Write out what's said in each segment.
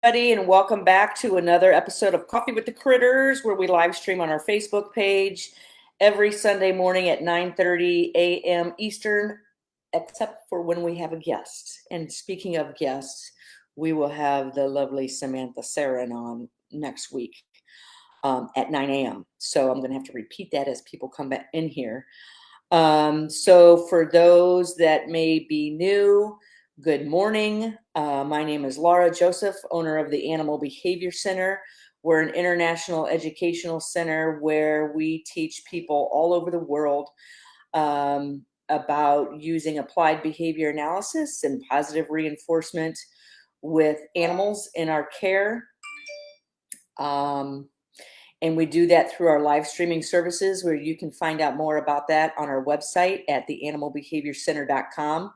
Everybody, and welcome back to another episode of Coffee with the Critters, where we live stream on our Facebook page every Sunday morning at 9:30 a.m. Eastern, except for when we have a guest. And speaking of guests, we will have the lovely Samantha Sarin on next week at 9 a.m. So I'm going to have to repeat that as people come back in here. So for those that may be new, good morning. My name is Laura Joseph, owner of the Animal Behavior Center. We're an international educational center where we teach people all over the world about using applied behavior analysis and positive reinforcement with animals in our care. And we do that through our live streaming services, where you can find out more about that on our website at theanimalbehaviorcenter.com.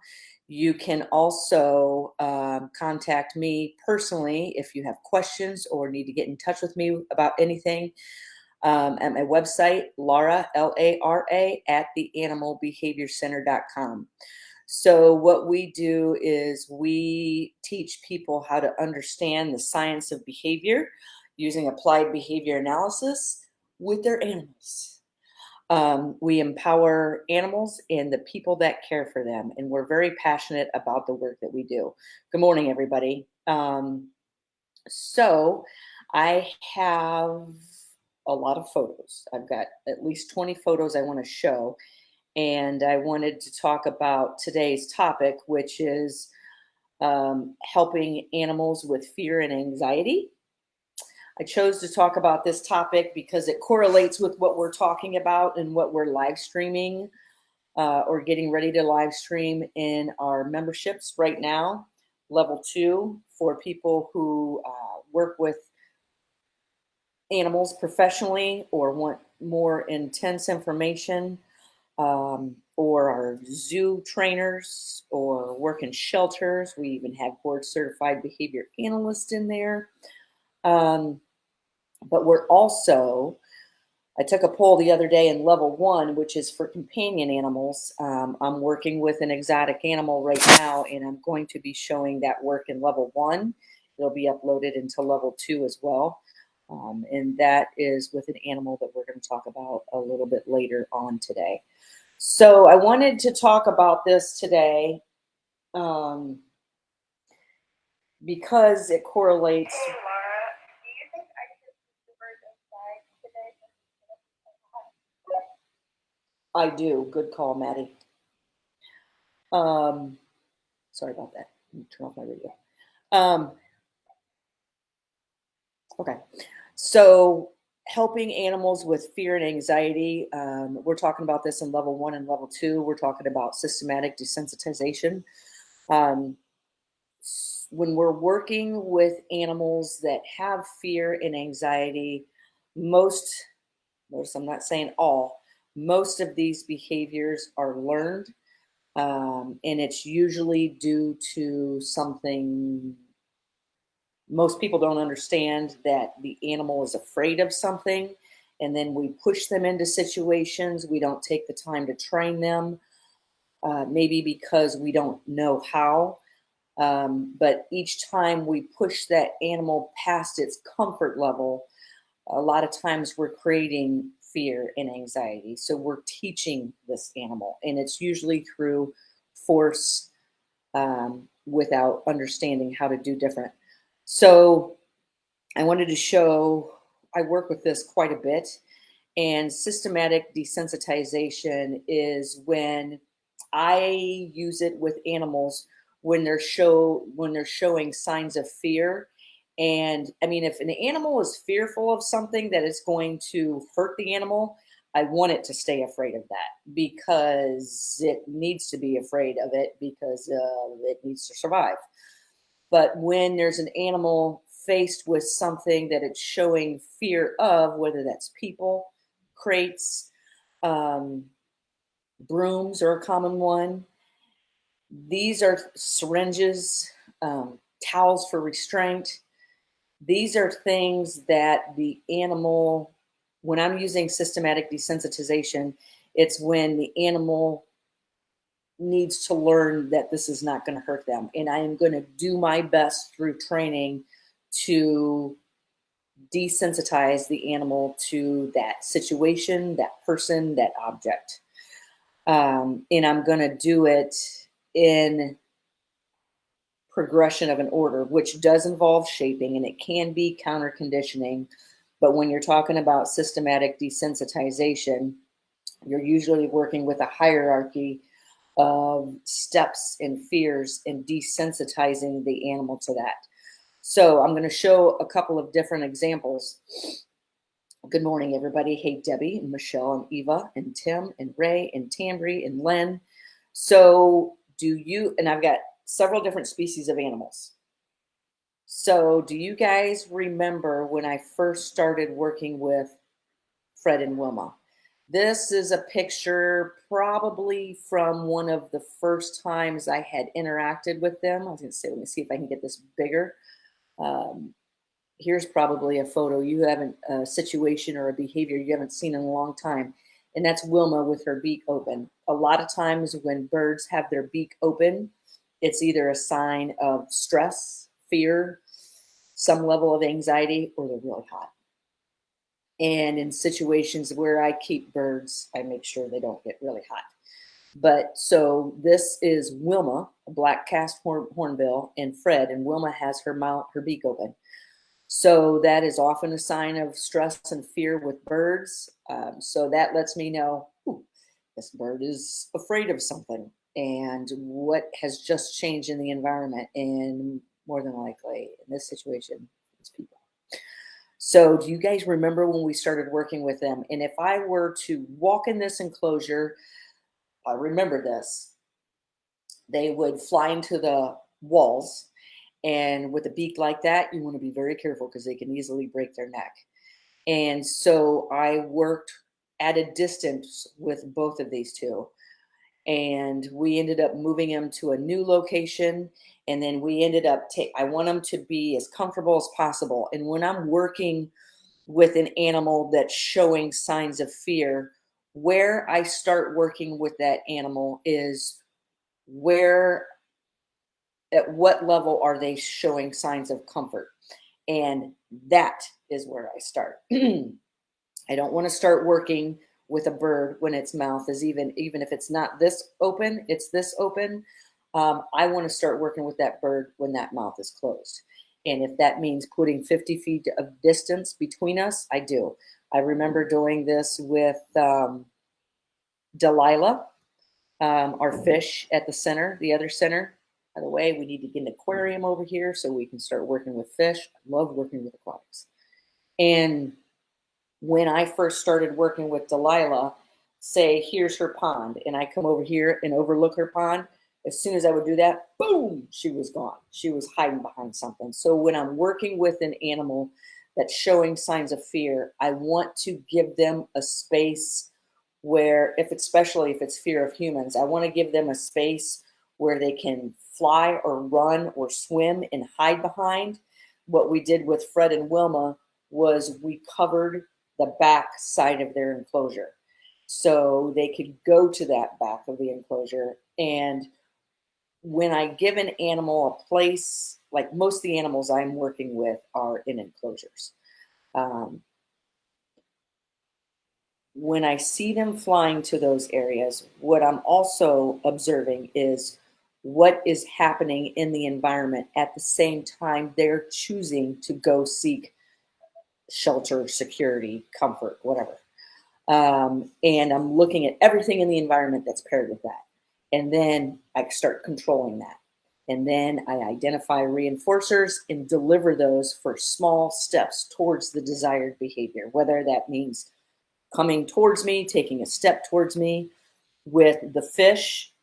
You can also contact me personally if you have questions or need to get in touch with me about anything at my website, Laura, Lara, at theanimalbehaviorcenter.com. So what we do is we teach people how to understand the science of behavior using applied behavior analysis with their animals. We empower animals and the people that care for them, and we're very passionate about the work that we do. Good morning, everybody. So I have a lot of photos. I've got at least 20 photos I want to show, and I wanted to talk about today's topic, which is helping animals with fear and anxiety. I chose to talk about this topic because it correlates with what we're talking about and what we're live streaming or getting ready to live stream in our memberships right now. Level 2 for people who work with animals professionally or want more intense information, or are zoo trainers or work in shelters. We even have board certified behavior analysts in there. But we're also, I took a poll the other day in level 1, which is for companion animals. I'm working with an exotic animal right now, and I'm going to be showing that work in level 1. It'll be uploaded into level 2 as well. And that is with an animal that we're going to talk about a little bit later on today. So I wanted to talk about this today because it correlates. Hey, Laura, do you think I should put the bird inside today? I do. Good call, Maddie. Sorry about that. Let me turn off my radio. Okay. So helping animals with fear and anxiety. We're talking about this in level 1 and level 2. We're talking about systematic desensitization. When we're working with animals that have fear and anxiety, most, I'm not saying all, most of these behaviors are learned. And it's usually due to something. Most people don't understand that the animal is afraid of something, and then we push them into situations. We don't take the time to train them, maybe because we don't know how. But each time we push that animal past its comfort level, a lot of times we're creating fear and anxiety. So we're teaching this animal, and it's usually through force, without understanding how to do different. So I wanted to show, I work with this quite a bit, and systematic desensitization is when I use it with animals when they're showing signs of fear. And I mean, if an animal is fearful of something that is going to hurt the animal, I want it to stay afraid of that because it needs to be afraid of it because it needs to survive. But when there's an animal faced with something that it's showing fear of, whether that's people, crates, brooms are a common one. These are syringes, towels for restraint. These are things that the animal, when I'm using systematic desensitization, it's when the animal needs to learn that this is not going to hurt them. And I am going to do my best through training to desensitize the animal to that situation, that person, that object. And I'm going to do it in progression of an order, which does involve shaping and it can be counter conditioning. But when you're talking about systematic desensitization, you're usually working with a hierarchy of steps and fears and desensitizing the animal to that. So I'm going to show a couple of different examples. Good morning, everybody. Hey, Debbie and Michelle and Eva and Tim and Ray and Tambry and Len. So and I've got several different species of animals. So do you guys remember when I first started working with Fred and Wilma? This is a picture probably from one of the first times I had interacted with them. I was going to say, let me see if I can get this bigger. Here's probably a photo a situation or a behavior you haven't seen in a long time. And that's Wilma with her beak open. A lot of times when birds have their beak open, it's either a sign of stress, fear, some level of anxiety, or they're really hot. And in situations where I keep birds, I make sure they don't get really hot. But so this is Wilma, a black cast hornbill, and Fred, and Wilma has her beak open. So that is often a sign of stress and fear with birds. So that lets me know, this bird is afraid of something and what has just changed in the environment. And more than likely in this situation, it's people. So do you guys remember when we started working with them? And if I were to walk in this enclosure, I remember this, they would fly into the walls. And with a beak like that, you want to be very careful because they can easily break their neck. And so I worked at a distance with both of these two. And we ended up moving them to a new location. And then we ended up, I want them to be as comfortable as possible. And when I'm working with an animal that's showing signs of fear, where I start working with that animal is at what level are they showing signs of comfort? And that is where I start. I don't want to start working with a bird when its mouth is even if it's not this open, it's this open. I want to start working with that bird when that mouth is closed. And if that means putting 50 feet of distance between us, I do. I remember doing this with Delilah, our fish at the other center. By the way, we need to get an aquarium over here so we can start working with fish. I love working with aquatics. And when I first started working with Delilah, say, here's her pond, and I come over here and overlook her pond, as soon as I would do that, boom, she was gone. She was hiding behind something. So when I'm working with an animal that's showing signs of fear, I want to give them a space where, especially if it's fear of humans, I want to give them a space where they can fly or run or swim and hide behind. What we did with Fred and Wilma was we covered the back side of their enclosure. So they could go to that back of the enclosure. And when I give an animal a place, like most of the animals I'm working with are in enclosures. When I see them flying to those areas, what I'm also observing is what is happening in the environment at the same time they're choosing to go seek shelter, security, comfort, whatever. And I'm looking at everything in the environment that's paired with that. And then I start controlling that. And then I identify reinforcers and deliver those for small steps towards the desired behavior, whether that means coming towards me, taking a step towards me. With the fish,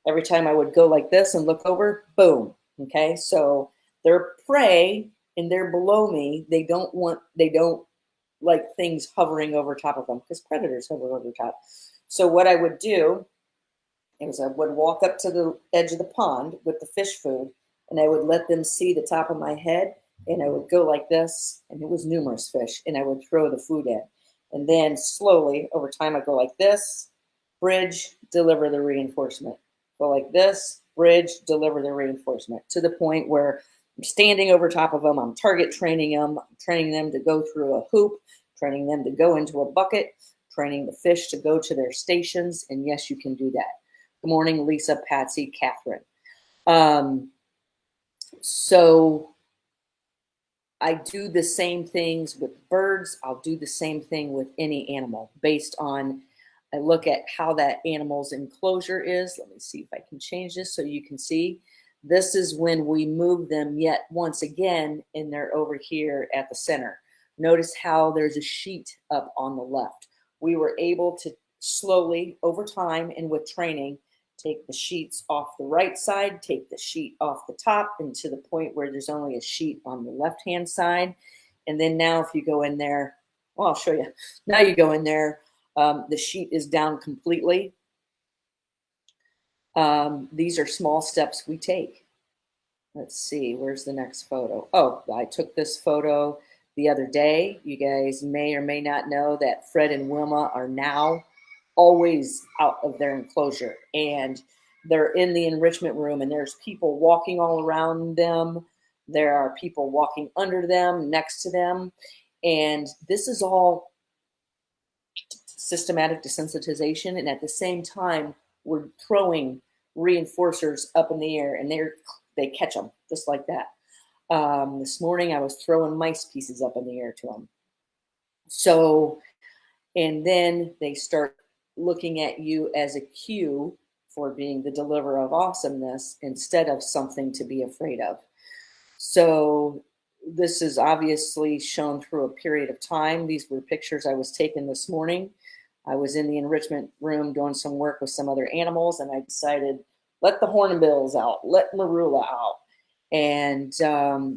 every time I would go like this and look over, boom. Okay, so they're prey and they're below me. They don't like things hovering over top of them because predators hover over top. So what I would do is I would walk up to the edge of the pond with the fish food and I would let them see the top of my head and I would go like this, and it was numerous fish, and I would throw the food in. And then slowly over time, I go like this, bridge, deliver the reinforcement. Go like this, bridge, deliver the reinforcement to the point where standing over top of them. I'm target training them, training them to go through a hoop, training them to go into a bucket, training the fish to go to their stations. And yes, you can do that. Good morning, Lisa, Patsy, Catherine. So I do the same things with birds. I'll do the same thing with any animal based on, I look at how that animal's enclosure is. Let me see if I can change this so you can see. This is when we move them yet once again, and they're over here at the center. Notice how there's a sheet up on the left. We were able to slowly over time and with training, take the sheets off the right side, take the sheet off the top, and to the point where there's only a sheet on the left-hand side. And then now if you go in there, well, I'll show you. Now you go in there, the sheet is down completely. These are small steps we take. Let's see, where's the next photo? Oh, I took this photo the other day. You guys may or may not know that Fred and Wilma are now always out of their enclosure, and they're in the enrichment room, and there's people walking all around them. There are people walking under them, next to them, and this is all systematic desensitization. And at the same time, we're throwing reinforcers up in the air, and they catch them just like that. This morning I was throwing mice pieces up in the air to them. So, and then they start looking at you as a cue for being the deliverer of awesomeness instead of something to be afraid of. So this is obviously shown through a period of time. These were pictures I was taking this morning. I was in the enrichment room doing some work with some other animals, and I decided, let the hornbills out, let Marula out. And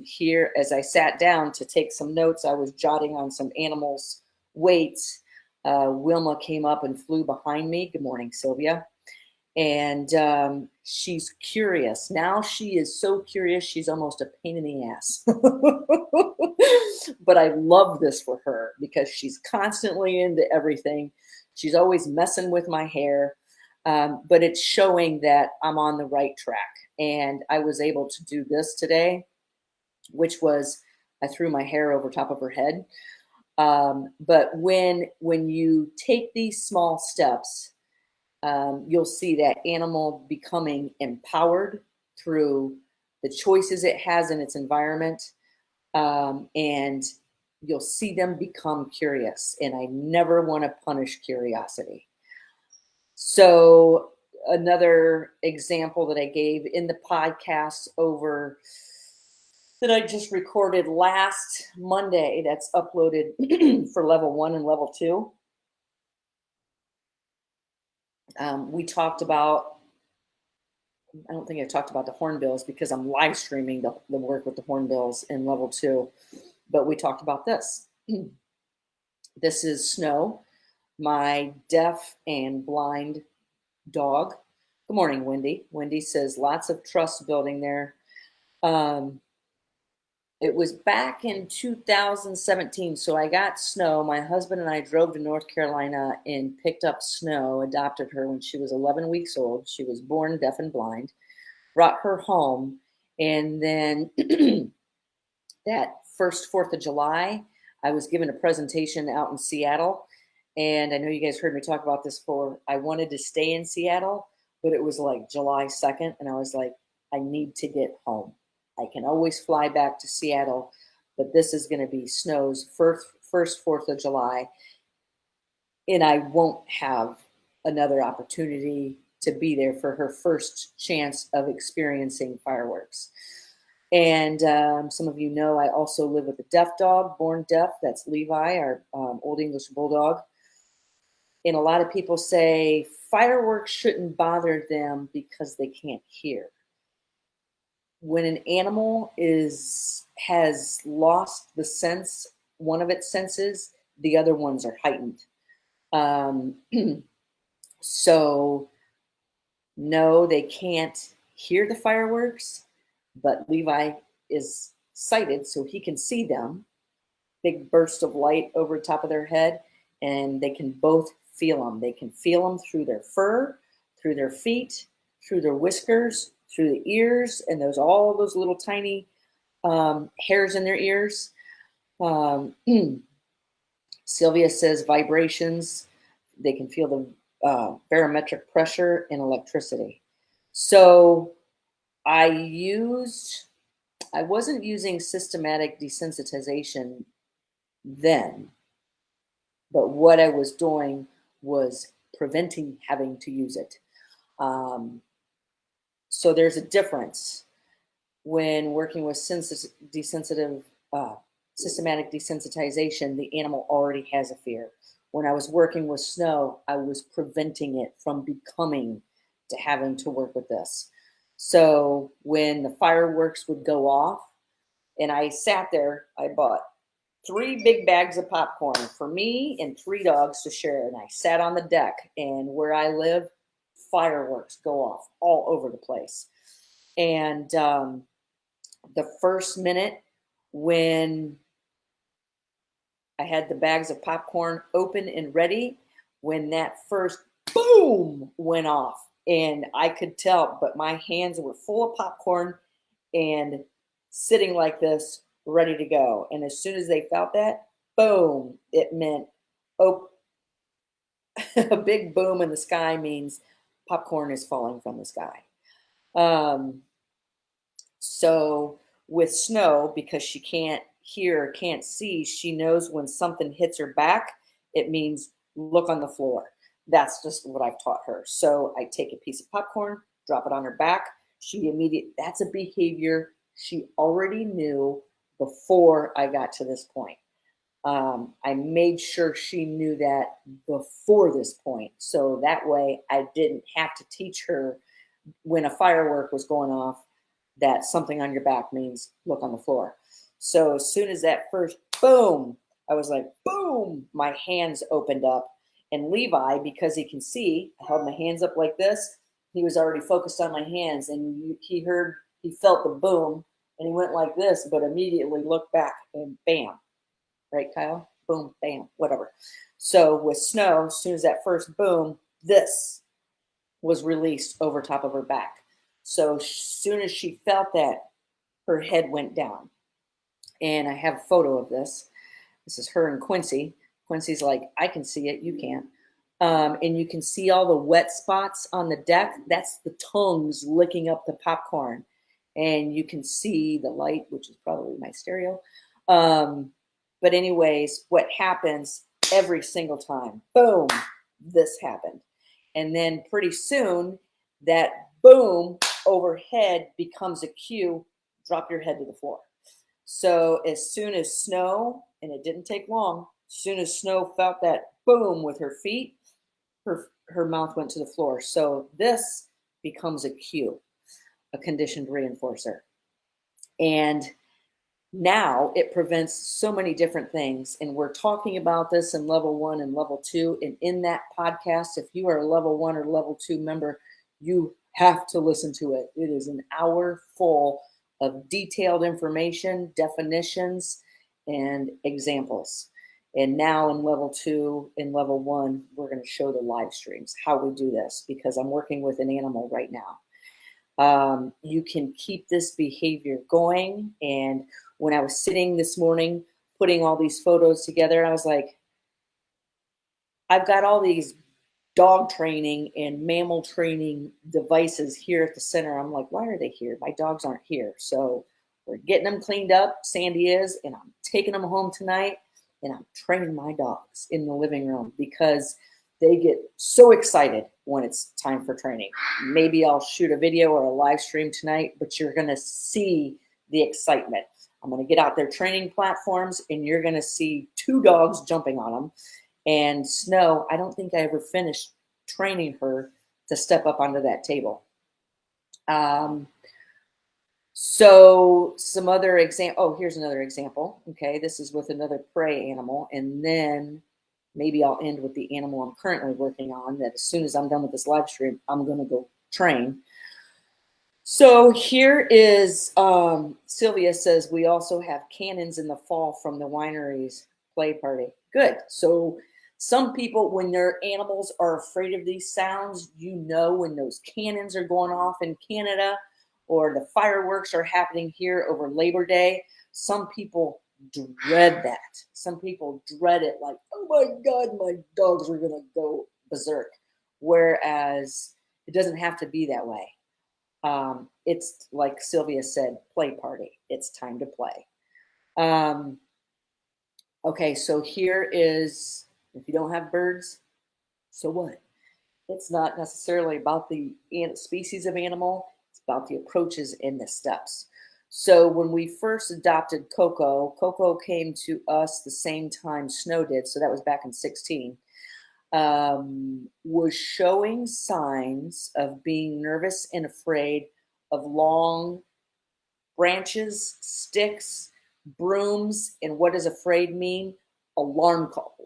here, as I sat down to take some notes, I was jotting on some animals' weights. Wilma came up and flew behind me. Good morning, Sylvia. And she's curious. Now she is so curious, she's almost a pain in the ass. But I love this for her because she's constantly into everything. She's always messing with my hair. But it's showing that I'm on the right track. And I was able to do this today, which was I threw my hair over top of her head. But when you take these small steps, you'll see that animal becoming empowered through the choices it has in its environment. And you'll see them become curious. And I never want to punish curiosity. So another example that I gave in the podcast over that I just recorded last Monday that's uploaded for level 1 and level 2. We talked about, I don't think I talked about the hornbills because I'm live streaming the work with the hornbills in level 2, but we talked about this. This is Snow, my deaf and blind dog. Good morning, Wendy. Wendy says lots of trust building there. It was back in 2017. So I got Snow. My husband and I drove to North Carolina and picked up Snow, adopted her when she was 11 weeks old. She was born deaf and blind, brought her home. And then that first 4th of July, I was given a presentation out in Seattle. And I know you guys heard me talk about this before. I wanted to stay in Seattle, but it was like July 2nd. And I was like, I need to get home. I can always fly back to Seattle, but this is going to be Snow's first 4th of July. And I won't have another opportunity to be there for her first chance of experiencing fireworks. And some of you know I also live with a deaf dog, born deaf. That's Levi, our Old English Bulldog. And a lot of people say fireworks shouldn't bother them because they can't hear. When an animal has lost the sense, one of its senses, the other ones are heightened. So no, they can't hear the fireworks, but Levi is sighted, so he can see them. Big burst of light over the top of their head, and they can both feel them. They can feel them through their fur, through their feet, through their whiskers, through the ears, and all those little tiny hairs in their ears. Um, Sylvia says vibrations. They can feel the barometric pressure and electricity. So I used, I wasn't using systematic desensitization then, but what I was doing was preventing having to use it. Um, so there's a difference when working with desensitive, uh, systematic desensitization. The animal already has a fear. When I was working with Snow, I was preventing it from becoming to having to work with this. So when the fireworks would go off, and I sat there, I bought 3 big bags of popcorn for me and 3 dogs to share. And I sat on the deck, and where I live, fireworks go off all over the place. And the first minute when I had the bags of popcorn open and ready, when that first boom went off, and I could tell, but my hands were full of popcorn and sitting like this, ready to go. And as soon as they felt that boom, it meant, oh, a big boom in the sky means popcorn is falling from the sky. Um, So with Snow, because she can't hear, can't see, she knows when something hits her back, it means look on the floor. That's just what I've taught her. So I take a piece of popcorn, drop it on her back. That's a behavior she already knew before I got to this point. I made sure she knew that before this point. So that way I didn't have to teach her when a firework was going off that something on your back means look on the floor. So as soon as that first boom, I was like, boom, my hands opened up. And Levi, because he can see, I held my hands up like this. He was already focused on my hands, and he felt the boom, and he went like this, but immediately looked back and bam, right, Kyle? Boom, bam, whatever. So with Snow, as soon as that first boom, this was released over top of her back. So as soon as she felt that, her head went down. And I have a photo of this. This is her and Quincy. Quincy's like, I can see it, you can't. And you can see all the wet spots on the deck. That's the tongues licking up the popcorn. And you can see the light, which is probably my stereo. But anyways, what happens every single time? Boom, this happened. And then pretty soon, that boom overhead becomes a cue, drop your head to the floor. So as soon as Snow, and it didn't take long, as soon as Snow felt that boom with her feet, her mouth went to the floor. So this becomes a cue, a conditioned reinforcer. And now it prevents so many different things. And we're talking about this in level 1 and level 2. And in that podcast, if you are a level 1 or level 2 member, you have to listen to it. It is an hour full of detailed information, definitions, and examples. And now in level 2, in level 1, we're going to show the live streams, how we do this, because I'm working with an animal right now. You can keep this behavior going. And when I was sitting this morning putting all these photos together, I was like, I've got all these dog training and mammal training devices here at the center. I'm like, why are they here? My dogs aren't here. So we're getting them cleaned up, Sandy is, and I'm taking them home tonight, and I'm training my dogs in the living room because they get so excited when it's time for training. Maybe I'll shoot a video or a live stream tonight, but you're going to see the excitement. I'm going to get out their training platforms, and you're going to see 2 dogs jumping on them. And Snow, I don't think I ever finished training her to step up onto that table. So some other example. Oh, here's another example. Okay, this is with another prey animal, and then maybe I'll end with the animal I'm currently working on. That as soon as I'm done with this live stream, I'm going to go train. So here is Sylvia says we also have cannons in the fall from the winery's play party. Good. So some people, when their animals are afraid of these sounds, you know when those cannons are going off in Canada or the fireworks are happening here over Labor Day. Some people dread that. Some people dread it like, oh my God, my dogs are going to go berserk. Whereas it doesn't have to be that way. It's like Sylvia said, play party. It's time to play. Um, okay, so here is, if you don't have birds, so what? It's not necessarily about the species of animal, it's about the approaches and the steps. So when we first adopted Coco, Coco came to us the same time Snow did, so that was back in 16, was showing signs of being nervous and afraid of long branches, sticks, brooms, and what does afraid mean? Alarm call.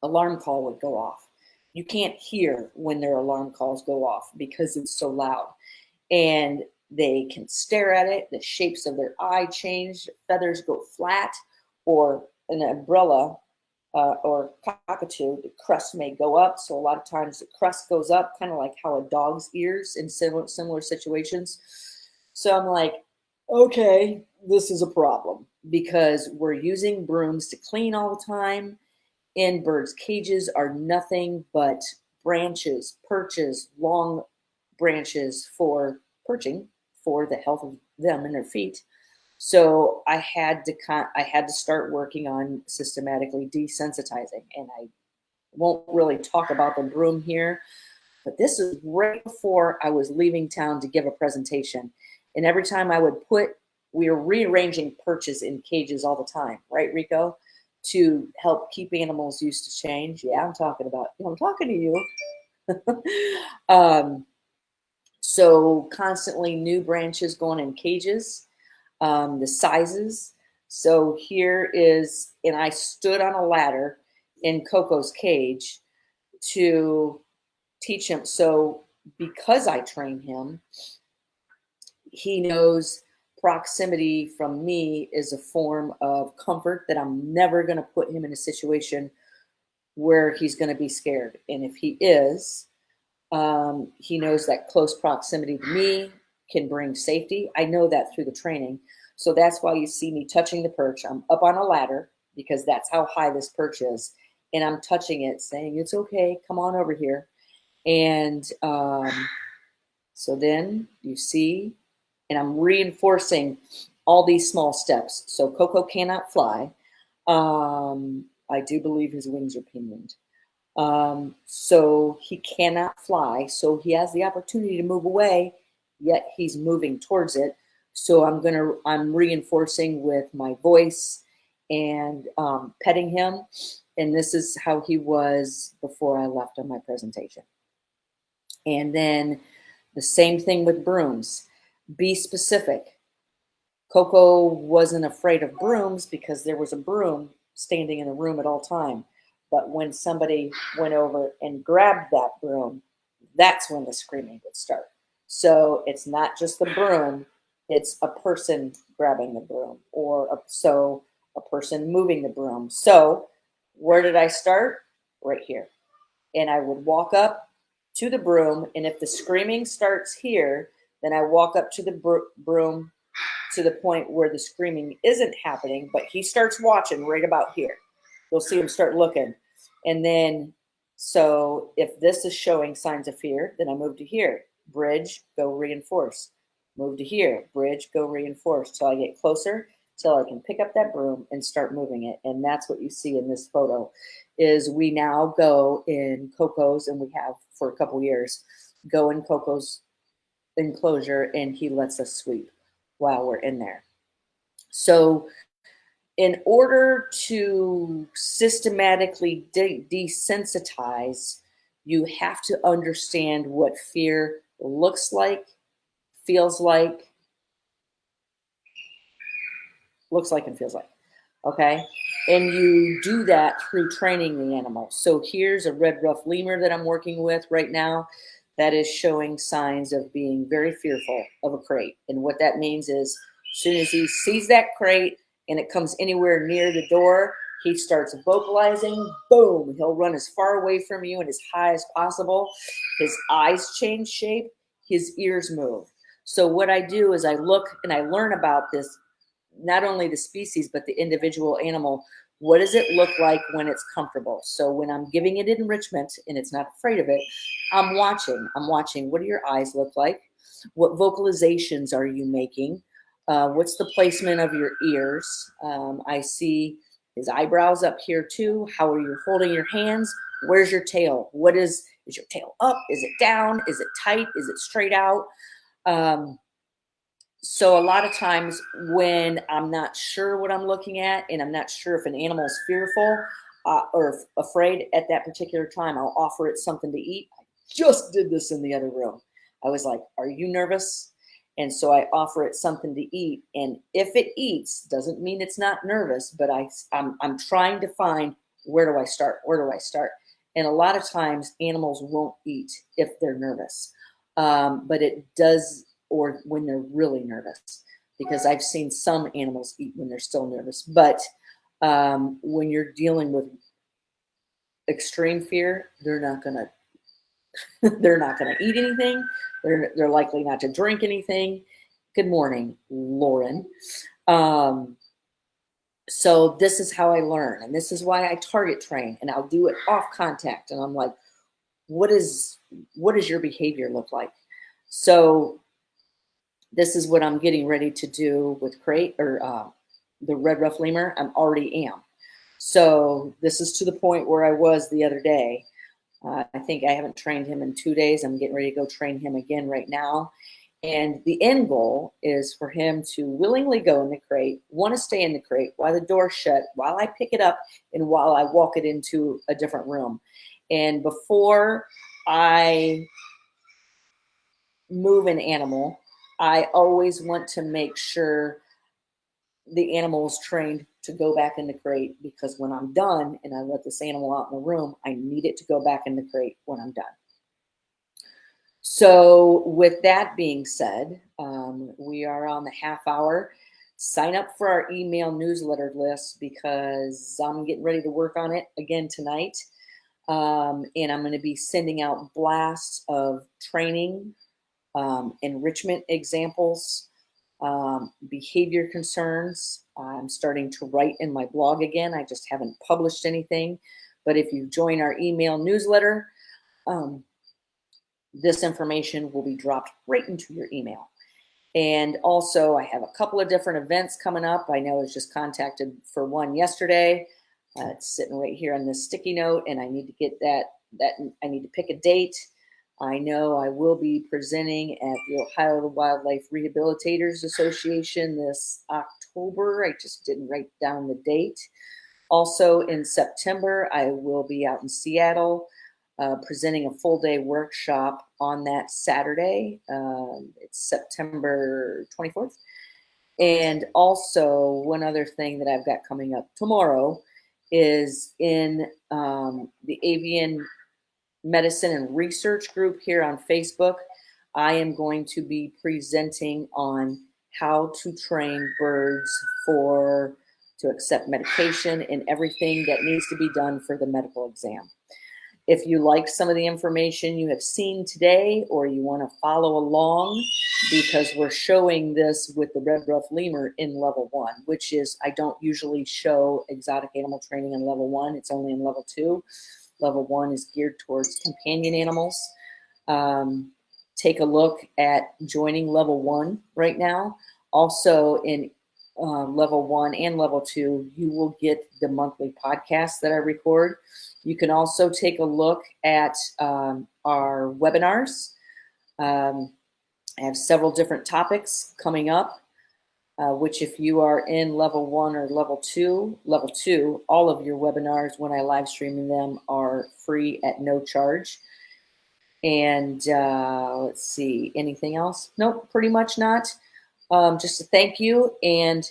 Alarm call would go off. You can't hear when their alarm calls go off because it's so loud. And they can stare at it. The shapes of their eye change. Feathers go flat, or an umbrella or cockatoo, the crust may go up. So a lot of times the crust goes up, kind of like how a dog's ears in similar situations. So I'm like, okay, this is a problem because we're using brooms to clean all the time. And birds' cages are nothing but branches, perches, long branches for perching for the health of them and their feet. So I had to start working on systematically desensitizing, and I won't really talk about the broom here, but this is right before I was leaving town to give a presentation. And every time I would we were rearranging perches in cages all the time, right, Rico? To help keep animals used to change. Yeah, I'm talking to you. So constantly new branches going in cages, the sizes. So here is, and I stood on a ladder in Coco's cage to teach him. So because I train him, he knows proximity from me is a form of comfort, that I'm never going to put him in a situation where he's going to be scared. And if he is, he knows that close proximity to me can bring safety. I know that through the training. So that's why you see me touching the perch. I'm up on a ladder because that's how high this perch is. And I'm touching it, saying, it's okay, come on over here. And so then you see, and I'm reinforcing all these small steps. So Coco cannot fly. I do believe his wings are pinioned. So he cannot fly. So he has the opportunity to move away, yet he's moving towards it. So I'm reinforcing with my voice and petting him. And this is how he was before I left on my presentation. And then the same thing with brooms. Be specific. Coco wasn't afraid of brooms because there was a broom standing in the room at all time. But when somebody went over and grabbed that broom, that's when the screaming would start. So it's not just the broom, it's a person grabbing the broom, or a person moving the broom. So where did I start? Right here. And I would walk up to the broom, and if the screaming starts here, then I walk up to the broom to the point where the screaming isn't happening, but he starts watching right about here. You'll see him start looking. And then, so if this is showing signs of fear, then I move to here. Bridge, go reinforce. Move to here. Bridge, go reinforce till I get closer, till I can pick up that broom and start moving it. And that's what you see in this photo, is we now go in Coco's, and we have for a couple years, go in Coco's enclosure, and he lets us sweep while we're in there. So in order to systematically desensitize, you have to understand what fear looks like, feels like, and feels like. Okay. And you do that through training the animal. So here's a red ruff lemur that I'm working with right now that is showing signs of being very fearful of a crate. And what that means is, as soon as he sees that crate and it comes anywhere near the door, he starts vocalizing. Boom, he'll run as far away from you and as high as possible. His eyes change shape, his ears move. So what I do is I look and I learn about this, not only the species, but the individual animal. What does it look like when it's comfortable? So when I'm giving it enrichment and it's not afraid of it, I'm watching. I'm watching. What do your eyes look like? What vocalizations are you making? What's the placement of your ears? I see his eyebrows up here too. How are you holding your hands? Where's your tail? What is your tail up? Is it down? Is it tight? Is it straight out? Um, so a lot of times when I'm not sure what I'm looking at and I'm not sure if an animal's fearful or afraid at that particular time, I'll offer it something to eat. I just did this in the other room. I was like, are you nervous? And so I offer it something to eat. And if it eats, doesn't mean it's not nervous, but I'm trying to find, where do I start? Where do I start? And a lot of times animals won't eat if they're nervous. But it does, or when they're really nervous, because I've seen some animals eat when they're still nervous. But when you're dealing with extreme fear, they're not gonna they're not gonna eat anything. They're likely not to drink anything. Good morning, Lauren. Um, so this is how I learn, and this is why I target train, and I'll do it off contact. And I'm like, what does your behavior look like? So this is what I'm getting ready to do with crate or the red ruff lemur. I'm already am. So this is to the point where I was the other day. I think I haven't trained him in 2 days. I'm getting ready to go train him again right now. And the end goal is for him to willingly go in the crate, want to stay in the crate while the door's shut, while I pick it up, and while I walk it into a different room. And before I move an animal, I always want to make sure the animal is trained to go back in the crate, because when I'm done and I let this animal out in the room, I need it to go back in the crate when I'm done. So with that being said, we are on the half hour. Sign up for our email newsletter list, because I'm getting ready to work on it again tonight. And I'm going to be sending out blasts of training, enrichment examples, behavior concerns. I'm starting to write in my blog again. I just haven't published anything. But if you join our email newsletter, this information will be dropped right into your email. And also, I have a couple of different events coming up. I know I was just contacted for one yesterday. It's sitting right here on this sticky note, and I need to get that I need to pick a date. I know I will be presenting at the Ohio Wildlife Rehabilitators Association this October. I just didn't write down the date. Also in September, I will be out in Seattle presenting a full day workshop on that Saturday. It's September 24th. And also, one other thing that I've got coming up tomorrow is in the avian medicine and research group here on Facebook. I am going to be presenting on how to train birds to accept medication and everything that needs to be done for the medical exam. If you like some of the information you have seen today, or you want to follow along, because we're showing this with the red ruff lemur in level 1, which is, I don't usually show exotic animal training in level 1. It's only in level 2. Level 1 is geared towards companion animals. Take a look at joining level 1 right now. Also in level 1 and level 2, you will get the monthly podcast that I record. You can also take a look at our webinars. I have several different topics coming up, which if you are in level 1 or level 2, all of your webinars, when I live stream them, are free at no charge. And let's see, anything else? Nope, pretty much not. Just a thank you. And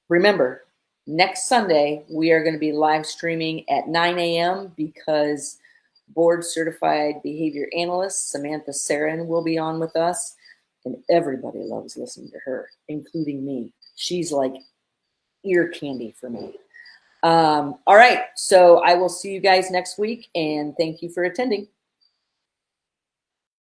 remember, next Sunday, we are going to be live streaming at 9 a.m. because board certified behavior analyst Samantha Sarin will be on with us. And everybody loves listening to her, including me. She's like ear candy for me. All right. So I will see you guys next week, and thank you for attending.